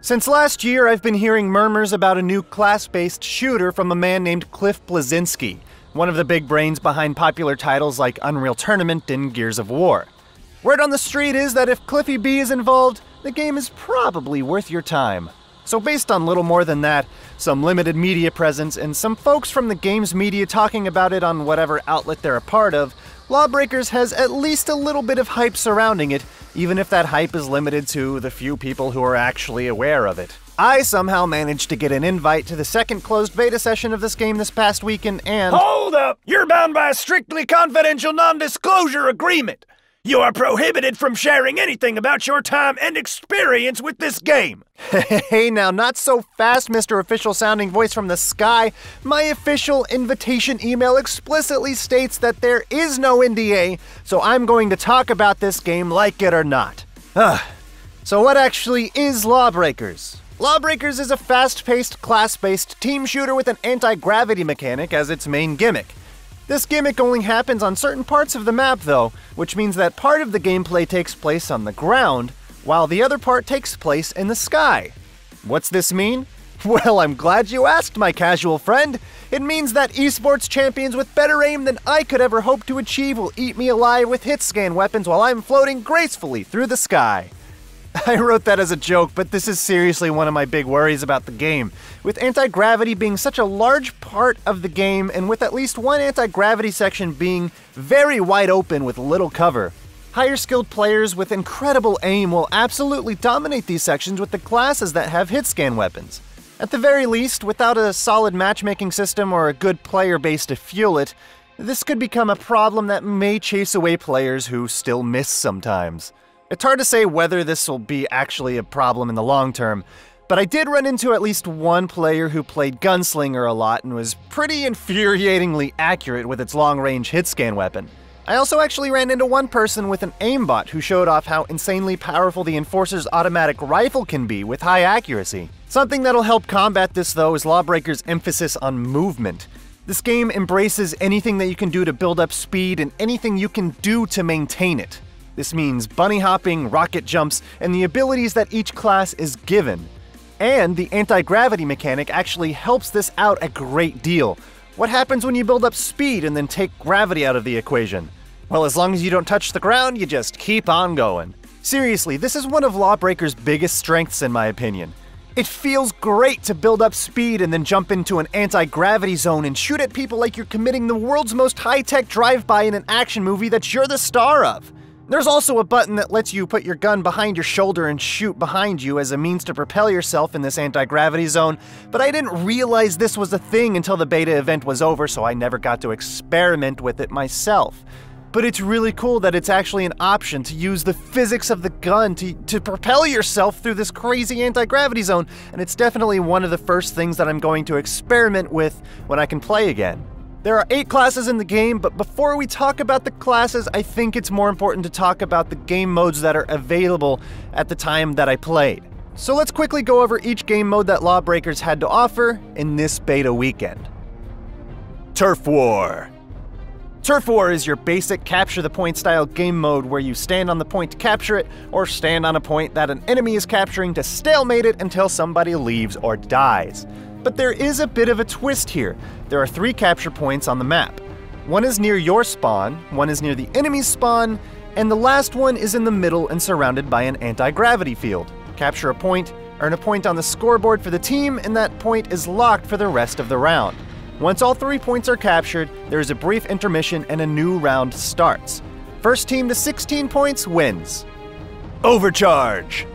Since last year, I've been hearing murmurs about a new class-based shooter from a man named Bleszinsky, one of the big brains behind popular titles like Unreal Tournament and Gears of War. Word on the street is that if Cliffy B is involved, the game is probably worth your time. So based on little more than that, some limited media presence, and some folks from the games media talking about it on whatever outlet they're a part of, LawBreakers has at least a little bit of hype surrounding it, even if that hype is limited to the few people who are actually aware of it. I somehow managed to get an invite to the second closed beta session of this game this past weekend, and— Hold up! You're bound by a strictly confidential non-disclosure agreement! You are prohibited from sharing anything about your time and experience with this game! Hey now, not so fast, Mr. Official Sounding Voice from the Sky. My official invitation email explicitly states that there is no NDA, so I'm going to talk about this game like it or not. So what actually is LawBreakers? LawBreakers is a fast-paced, class-based team shooter with an anti-gravity mechanic as its main gimmick. This gimmick only happens on certain parts of the map though, which means that part of the gameplay takes place on the ground, while the other part takes place in the sky. What's this mean? Well, I'm glad you asked, my casual friend. It means that esports champions with better aim than I could ever hope to achieve will eat me alive with hit scan weapons while I'm floating gracefully through the sky. I wrote that as a joke, but this is seriously one of my big worries about the game. With anti-gravity being such a large part of the game, and with at least one anti-gravity section being very wide open with little cover, higher skilled players with incredible aim will absolutely dominate these sections with the classes that have hit scan weapons. At the very least, without a solid matchmaking system or a good player base to fuel it, this could become a problem that may chase away players who still miss sometimes. It's hard to say whether this will be actually a problem in the long term, but I did run into at least one player who played Gunslinger a lot and was pretty infuriatingly accurate with its long-range hit-scan weapon. I also actually ran into one person with an aimbot who showed off how insanely powerful the Enforcer's automatic rifle can be with high accuracy. Something that'll help combat this though is LawBreakers' emphasis on movement. This game embraces anything that you can do to build up speed and anything you can do to maintain it. This means bunny hopping, rocket jumps, and the abilities that each class is given. And the anti-gravity mechanic actually helps this out a great deal. What happens when you build up speed and then take gravity out of the equation? Well, as long as you don't touch the ground, you just keep on going. Seriously, this is one of LawBreakers' biggest strengths in my opinion. It feels great to build up speed and then jump into an anti-gravity zone and shoot at people like you're committing the world's most high-tech drive-by in an action movie that you're the star of. There's also a button that lets you put your gun behind your shoulder and shoot behind you as a means to propel yourself in this anti-gravity zone, but I didn't realize this was a thing until the beta event was over, so I never got to experiment with it myself. But it's really cool that it's actually an option to use the physics of the gun to propel yourself through this crazy anti-gravity zone, and it's definitely one of the first things that I'm going to experiment with when I can play again. There are 8 classes in the game, but before we talk about the classes, I think it's more important to talk about the game modes that are available at the time that I played. So let's quickly go over each game mode that LawBreakers had to offer in this beta weekend. Turf War. Turf War is your basic capture the point style game mode where you stand on the point to capture it, or stand on a point that an enemy is capturing to stalemate it until somebody leaves or dies. But there is a bit of a twist here. There are 3 capture points on the map. One is near your spawn, one is near the enemy's spawn, and the last one is in the middle and surrounded by an anti-gravity field. Capture a point, earn a point on the scoreboard for the team, and that point is locked for the rest of the round. Once all 3 points are captured, there is a brief intermission and a new round starts. First team to 16 points wins. Overcharge.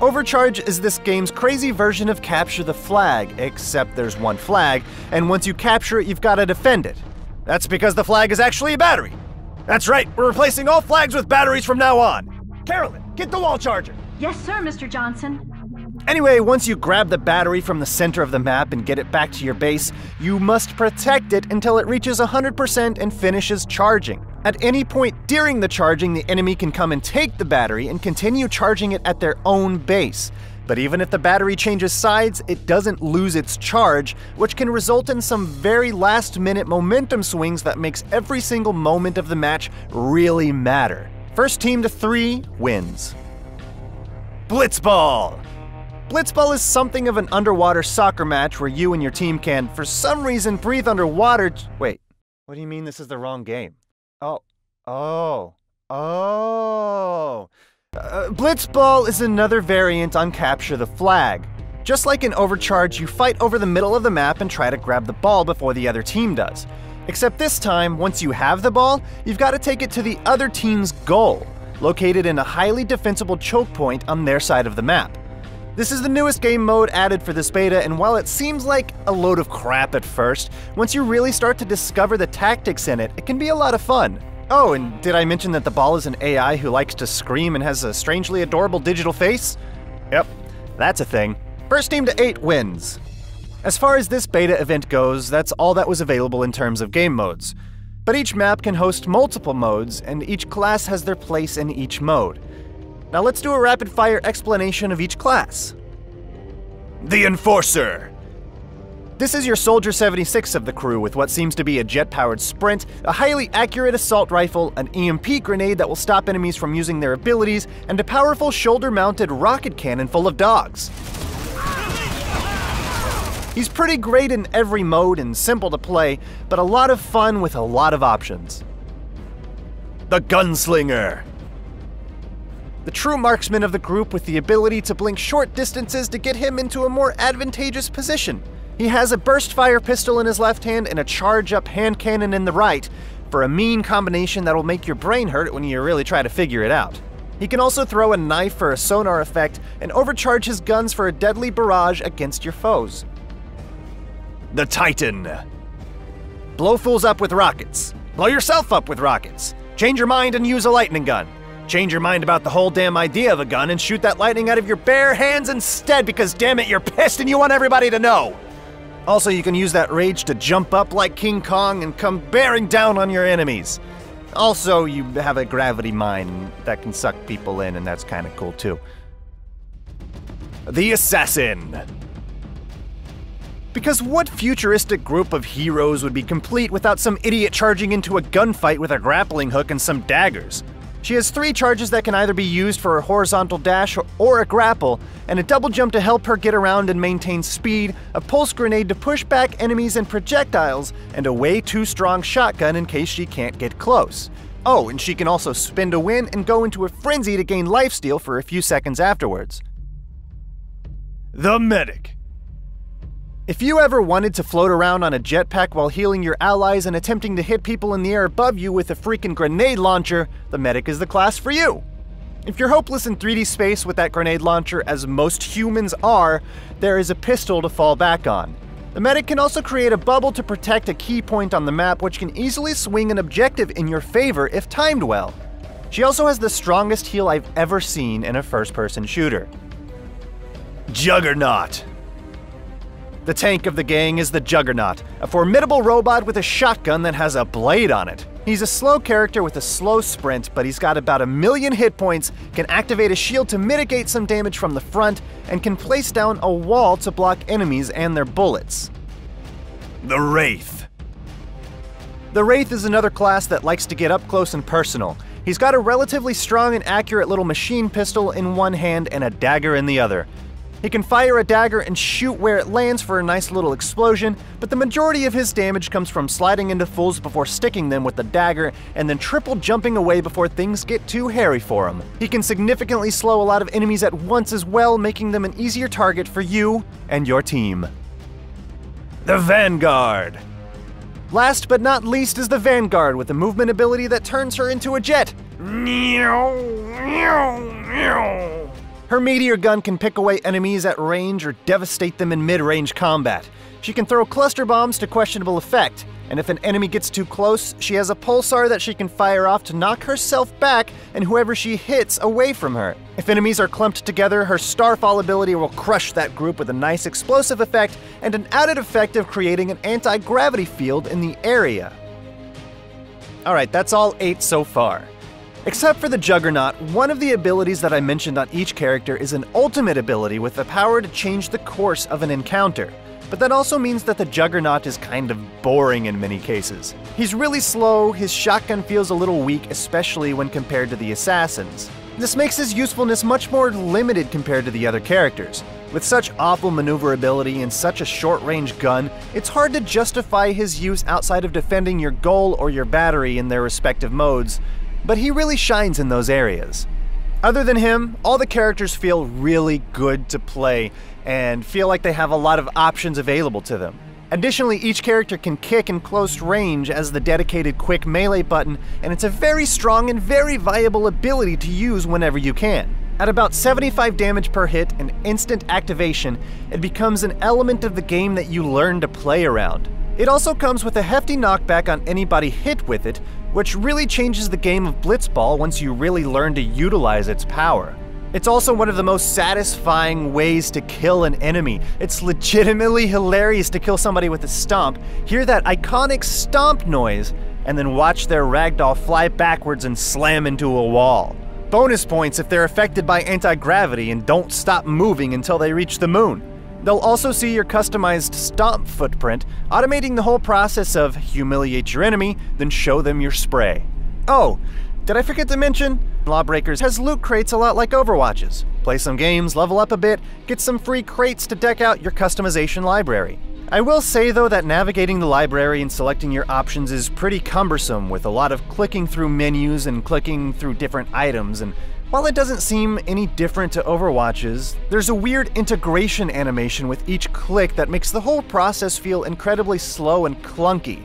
Overcharge is this game's crazy version of capture the flag, except there's one flag, and once you capture it, you've got to defend it. That's because the flag is actually a battery. That's right, we're replacing all flags with batteries from now on. Carolyn, get the wall charger. Yes, sir, Mr. Johnson. Anyway, once you grab the battery from the center of the map and get it back to your base, you must protect it until it reaches 100% and finishes charging. At any point during the charging, the enemy can come and take the battery and continue charging it at their own base. But even if the battery changes sides, it doesn't lose its charge, which can result in some very last-minute momentum swings that makes every single moment of the match really matter. First team to 3 wins. Blitzball. Blitzball is something of an underwater soccer match where you and your team can, for some reason, breathe underwater. Wait, what do you mean this is the wrong game? Blitzball is another variant on Capture the Flag. Just like in Overcharge, you fight over the middle of the map and try to grab the ball before the other team does. Except this time, once you have the ball, you've got to take it to the other team's goal, located in a highly defensible choke point on their side of the map. This is the newest game mode added for this beta, and while it seems like a load of crap at first, once you really start to discover the tactics in it, it can be a lot of fun. Oh, and did I mention that the ball is an AI who likes to scream and has a strangely adorable digital face? Yep, that's a thing. First team to 8 wins. As far as this beta event goes, that's all that was available in terms of game modes. But each map can host multiple modes, and each class has their place in each mode. Now let's do a rapid-fire explanation of each class. The Enforcer. This is your Soldier 76 of the crew with what seems to be a jet-powered sprint, a highly accurate assault rifle, an EMP grenade that will stop enemies from using their abilities, and a powerful shoulder-mounted rocket cannon full of dogs. He's pretty great in every mode and simple to play, but a lot of fun with a lot of options. The Gunslinger. The true marksman of the group with the ability to blink short distances to get him into a more advantageous position. He has a burst fire pistol in his left hand and a charge-up hand cannon in the right, for a mean combination that'll make your brain hurt when you really try to figure it out. He can also throw a knife for a sonar effect and overcharge his guns for a deadly barrage against your foes. The Titan. Blow fools up with rockets. Blow yourself up with rockets. Change your mind and use a lightning gun. Change your mind about the whole damn idea of a gun and shoot that lightning out of your bare hands instead because damn it, you're pissed and you want everybody to know. Also, you can use that rage to jump up like King Kong and come bearing down on your enemies. Also, you have a gravity mine that can suck people in, and that's kind of cool too. The Assassin. Because what futuristic group of heroes would be complete without some idiot charging into a gunfight with a grappling hook and some daggers? She has 3 charges that can either be used for a horizontal dash or a grapple, and a double jump to help her get around and maintain speed, a pulse grenade to push back enemies and projectiles, and a way too strong shotgun in case she can't get close. Oh, and she can also spin to win and go into a frenzy to gain lifesteal for a few seconds afterwards. The Medic. If you ever wanted to float around on a jetpack while healing your allies and attempting to hit people in the air above you with a freaking grenade launcher, the Medic is the class for you. If you're hopeless in 3D space with that grenade launcher, as most humans are, there is a pistol to fall back on. The Medic can also create a bubble to protect a key point on the map, which can easily swing an objective in your favor if timed well. She also has the strongest heal I've ever seen in a first-person shooter. Juggernaut. The tank of the gang is the Juggernaut, a formidable robot with a shotgun that has a blade on it. He's a slow character with a slow sprint, but he's got about 1,000,000 hit points, can activate a shield to mitigate some damage from the front, and can place down a wall to block enemies and their bullets. The Wraith. The Wraith is another class that likes to get up close and personal. He's got a relatively strong and accurate little machine pistol in one hand and a dagger in the other. He can fire a dagger and shoot where it lands for a nice little explosion, but the majority of his damage comes from sliding into fools before sticking them with the dagger and then triple jumping away before things get too hairy for him. He can significantly slow a lot of enemies at once as well, making them an easier target for you and your team. The Vanguard. Last but not least is the Vanguard with a movement ability that turns her into a jet. Her meteor gun can pick away enemies at range or devastate them in mid-range combat. She can throw cluster bombs to questionable effect, and if an enemy gets too close, she has a pulsar that she can fire off to knock herself back and whoever she hits away from her. If enemies are clumped together, her Starfall ability will crush that group with a nice explosive effect and an added effect of creating an anti-gravity field in the area. Alright, that's all 8 so far. Except for the Juggernaut, one of the abilities that I mentioned on each character is an ultimate ability with the power to change the course of an encounter. But that also means that the Juggernaut is kind of boring in many cases. He's really slow, his shotgun feels a little weak, especially when compared to the Assassins. This makes his usefulness much more limited compared to the other characters. With such awful maneuverability and such a short-range gun, it's hard to justify his use outside of defending your goal or your battery in their respective modes, but he really shines in those areas. Other than him, all the characters feel really good to play and feel like they have a lot of options available to them. Additionally, each character can kick in close range as the dedicated quick melee button, and it's a very strong and very viable ability to use whenever you can. At about 75 damage per hit and instant activation, it becomes an element of the game that you learn to play around. It also comes with a hefty knockback on anybody hit with it, which really changes the game of Blitzball once you really learn to utilize its power. It's also one of the most satisfying ways to kill an enemy. It's legitimately hilarious to kill somebody with a stomp, hear that iconic stomp noise, and then watch their ragdoll fly backwards and slam into a wall. Bonus points if they're affected by anti-gravity and don't stop moving until they reach the moon. They'll also see your customized stomp footprint, automating the whole process of humiliate your enemy, then show them your spray. Oh, did I forget to mention? LawBreakers has loot crates a lot like Overwatch's. Play some games, level up a bit, get some free crates to deck out your customization library. I will say though that navigating the library and selecting your options is pretty cumbersome, with a lot of clicking through menus and clicking through different items, and while it doesn't seem any different to Overwatch's, there's a weird integration animation with each click that makes the whole process feel incredibly slow and clunky,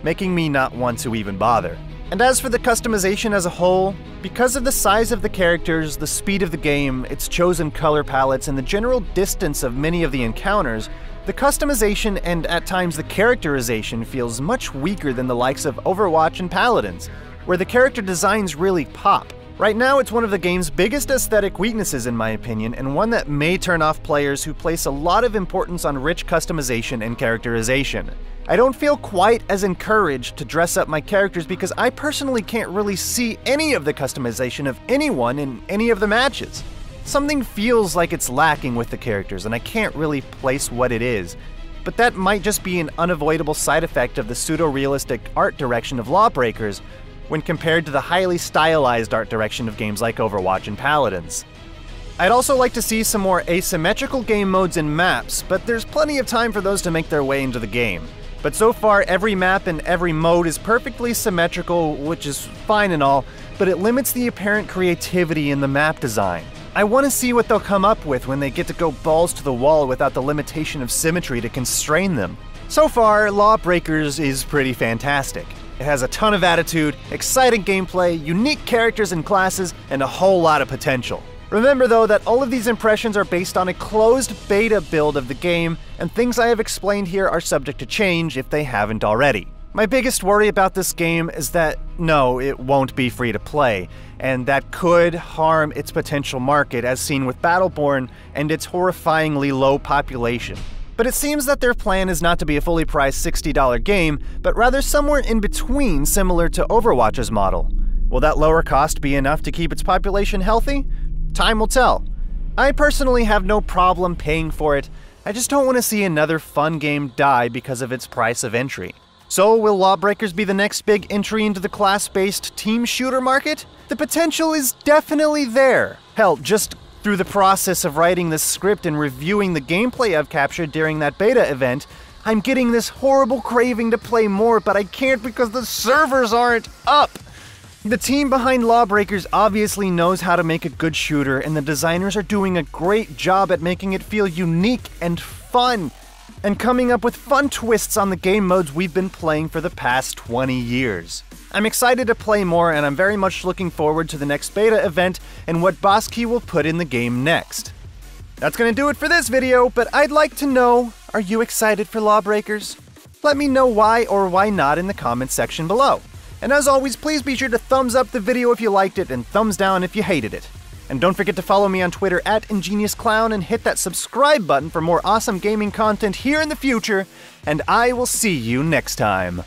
making me not want to even bother. And as for the customization as a whole, because of the size of the characters, the speed of the game, its chosen color palettes, and the general distance of many of the encounters, the customization and at times the characterization feels much weaker than the likes of Overwatch and Paladins, where the character designs really pop. Right now, it's one of the game's biggest aesthetic weaknesses in my opinion, and one that may turn off players who place a lot of importance on rich customization and characterization. I don't feel quite as encouraged to dress up my characters because I personally can't really see any of the customization of anyone in any of the matches. Something feels like it's lacking with the characters, and I can't really place what it is. But that might just be an unavoidable side effect of the pseudo-realistic art direction of LawBreakers when compared to the highly stylized art direction of games like Overwatch and Paladins. I'd also like to see some more asymmetrical game modes and maps, but there's plenty of time for those to make their way into the game. But so far, every map and every mode is perfectly symmetrical, which is fine and all, but it limits the apparent creativity in the map design. I want to see what they'll come up with when they get to go balls to the wall without the limitation of symmetry to constrain them. So far, LawBreakers is pretty fantastic. It has a ton of attitude, exciting gameplay, unique characters and classes, and a whole lot of potential. Remember though that all of these impressions are based on a closed beta build of the game, and things I have explained here are subject to change if they haven't already. My biggest worry about this game is that, no, it won't be free to play, and that could harm its potential market as seen with Battleborn and its horrifyingly low population. But it seems that their plan is not to be a fully priced $60 game, but rather somewhere in between, similar to Overwatch's model. Will that lower cost be enough to keep its population healthy? Time will tell. I personally have no problem paying for it, I just don't want to see another fun game die because of its price of entry. So, will LawBreakers be the next big entry into the class-based team shooter market? The potential is definitely there. Hell, just through the process of writing this script and reviewing the gameplay I've captured during that beta event, I'm getting this horrible craving to play more, but I can't because the servers aren't up! The team behind LawBreakers obviously knows how to make a good shooter, and the designers are doing a great job at making it feel unique and fun, and coming up with fun twists on the game modes we've been playing for the past 20 years. I'm excited to play more, and I'm very much looking forward to the next beta event and what Bleszinsky will put in the game next. That's gonna do it for this video, but I'd like to know, are you excited for LawBreakers? Let me know why or why not in the comments section below. And as always, please be sure to thumbs up the video if you liked it and thumbs down if you hated it. And don't forget to follow me on Twitter at ingeniousclown and hit that subscribe button for more awesome gaming content here in the future, and I will see you next time.